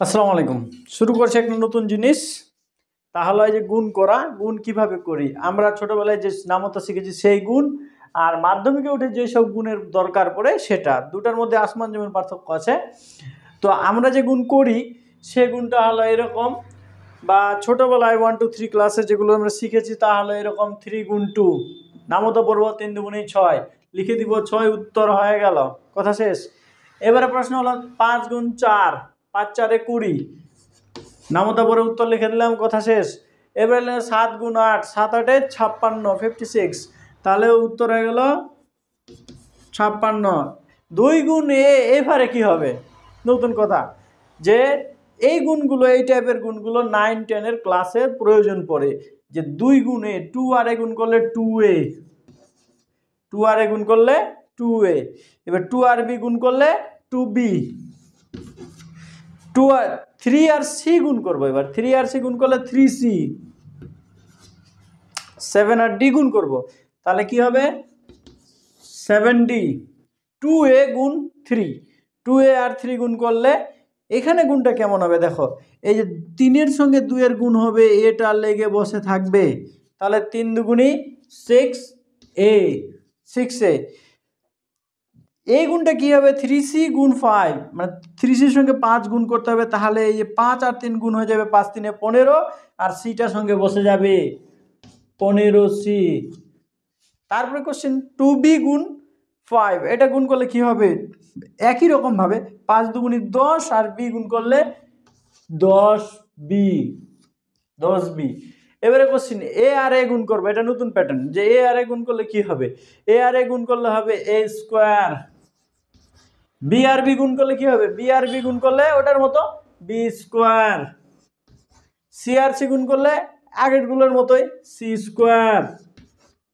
আসসালামু আলাইকুম। শুরু করছি একটা নতুন জিনিস। তাহলে এই যে গুণ করা, গুণ কিভাবে করি? আমরা ছোটবেলায় যে নামতা শিখেছি সেই গুণ, আর মাধ্যমিকে উঠে যেসব গুণের দরকার পড়ে সেটা। দুটার মধ্যে আসমান জমিন পার্থক্য আছে। তো আমরা যে গুণ করি সে গুণটা হলো এরকম, বা ছোটবেলায় 1 2 3 ক্লাসে যেগুলো আমরা শিখেছি তা হলো এরকম 3 গুণ 2। নামতা পড়ব 3 দুগুণে 6, লিখে দিব 6, উত্তর হয়ে গেল, কথা শেষ। এবারে প্রশ্ন হলো 5 গুণ 4, 5 4 20, নামতা পরে উত্তর লিখে দিলাম, কথা শেষ। এবারে 7 গুণ 8, 7 8 56, 56, তাহলে উত্তর হয়ে গেল 56। 2 গুণ এবারে কি হবে? নতুন কথা, যে এই গুণগুলো, এই টাইপের গুণগুলো 9 10 এর ক্লাসে প্রয়োজন পড়ে। যে 2 গুণে 2 আর এ গুণ করলে 2a, 2 আর এ গুণ করলে 2a, এবার 2 আর b গুণ করলে 2b, 2 আর 3 আর c গুণ করবো। এবার 3 আর c গুণ করলে 3c, 7 আর d গুণ করব, তাহলে কি হবে? 7d। 2a গুণ 3, 2a আর 3 গুণ করলে এখানে গুণটা কেমন হবে দেখো। এই যে 3 এর সঙ্গে 2 এর গুণ হবে, এটা লেগে বসে থাকবে, তাহলে 3 দুগুণী 6a, 6a। এই গুণটা কি হবে? 3c গুণ 5, মানে 3cর সঙ্গে 5 গুণ করতে হবে, তাহলে এই যে 5 আর 3 গুণ হয়ে যাবে, 5 3 15, আর সিটার সঙ্গে বসে যাবে 15c। তারপরে কোশ্চেন 2b গুণ 5, এটা গুণ করলে কি হবে? একই রকম ভাবে 5 দুগুণী 10, আর b গুণ করলে 10b, 10b। এবারে কোশ্চেন এ আর এ গুণ করবো, এটা নতুন প্যাটার্ন, যে এ আর এ গুণ করলে কি হবে? এ আর এ গুণ করলে হবে a স্কোয়ার। বি আর বি গুণ করলে কি হবে? বি আর বি গুণ করলে ওটার মতো বি স্কোয়ার। সি আর সি গুণ করলে আগেরগুলোর মতোই সি স্কোয়ার।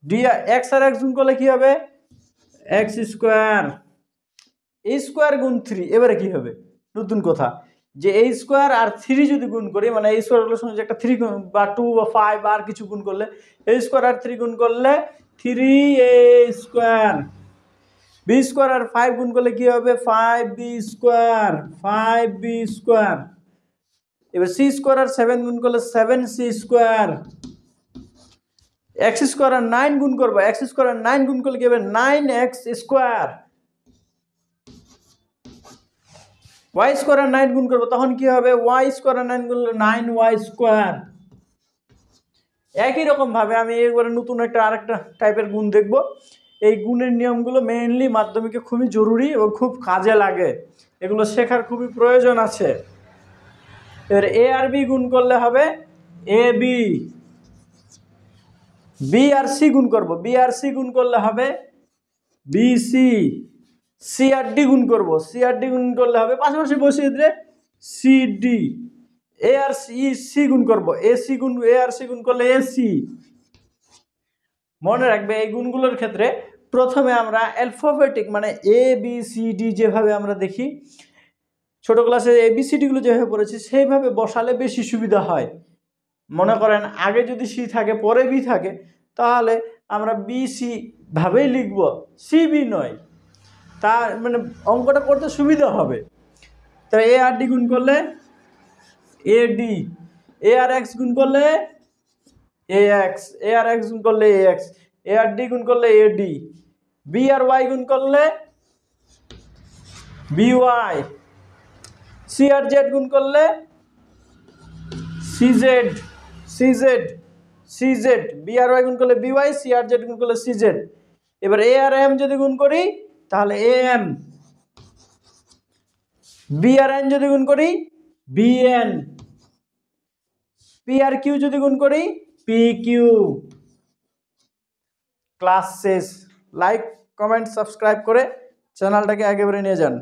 ডি এক্স আর এক্স গুণ করলে কি হবে? X square. এ স্কোয়ার গুণ 3, এবারে কি হবে? নতুন কথা, যে এই স্কোয়ার আর 3 যদি গুণ করি, মানে এই স্কোয়ারগুলোর সঙ্গে যে একটা 3 বা 2 বা 5 বা আর কিছু গুণ করলে, এই স্কোয়ার আর 3 গুণ করলে 3a স্কোয়ার। বি স্কোয়ার আর 5 গুণ করলে কি হবে? 5b square, 5b square. এবার সি স্কোয়ার আর 7 গুণ করলে 7c স্কোয়ার। এক্স স্কোয়ার আর 9 গুণ করবো, এক্স স্কোয়ার আর 9 গুণ করলে কি হবে? 9x square. ওয়াই স্কোয়ার আর 9 গুণ করবো, তখন কি হবে? ওয়াই স্কোয়ার আর 9 গুণ করলে 9y স্কোয়ার। একই রকম ভাবে আমি একবারে নতুন আরেকটা টাইপের গুণ দেখব। এই গুণের নিয়মগুলো মেইনলি মাধ্যমিকে খুবই জরুরি এবং খুব কাজে লাগে, এগুলো শেখার খুবই প্রয়োজন আছে। এবার এ আর বি গুণ করলে হবে A B. B R C গুণ করব, বি আর সি গুণ করলে হবে বি সি। সি আর ডি গুণ করব, সি আর ডি গুণ করলে হবে, পাশাপাশি বসিয়ে দিলে সি ডি। এ আর সি গুণ করব, এ সি গুণ, এ আর সি গুণ করলে এ সি। মনে রাখবে এই গুণগুলোর ক্ষেত্রে প্রথমে আমরা অ্যালফাবেটিক, মানে এ বি সি ডি যেভাবে আমরা দেখি ছোট ক্লাসে এবিসিডিগুলো যেভাবে পড়েছি সেইভাবে বসালে বেশি সুবিধা হয়। মনে করেন আগে যদি সি থাকে পরে বি থাকে, তাহলে আমরা বি সি ভাবেই লিখব, সি বি নয়। তার মানে অঙ্কটা করতে সুবিধা হবে। তো এ আর ডি গুণ করলে A D, A R x গুণ করলে এ এক্স, এ আর এক্স গুণ করলে এ এক্স, এ আর ডি গুণ করলে এ ডি, বি আর ওয়াই গুণ করলে বি ওয়াই, সি আর জেড গুণ করলে সিজেড, সিজেড, সিজেড। বি আর ওয়াই গুণ করলে বি ওয়াই, সি আর জেড গুণ করলে সিজেড। এবার এ আর এম যদি গুণ করি তাহলে এ এম, বি আর এন যদি গুণ করি বি এন, পি আর কিউ যদি গুণ করি পি কিউ। ক্লাস শেষ। লাইক, কমেন্ট, সাবস্ক্রাইব করে চ্যানেলটাকে একেবারে নিয়ে যান।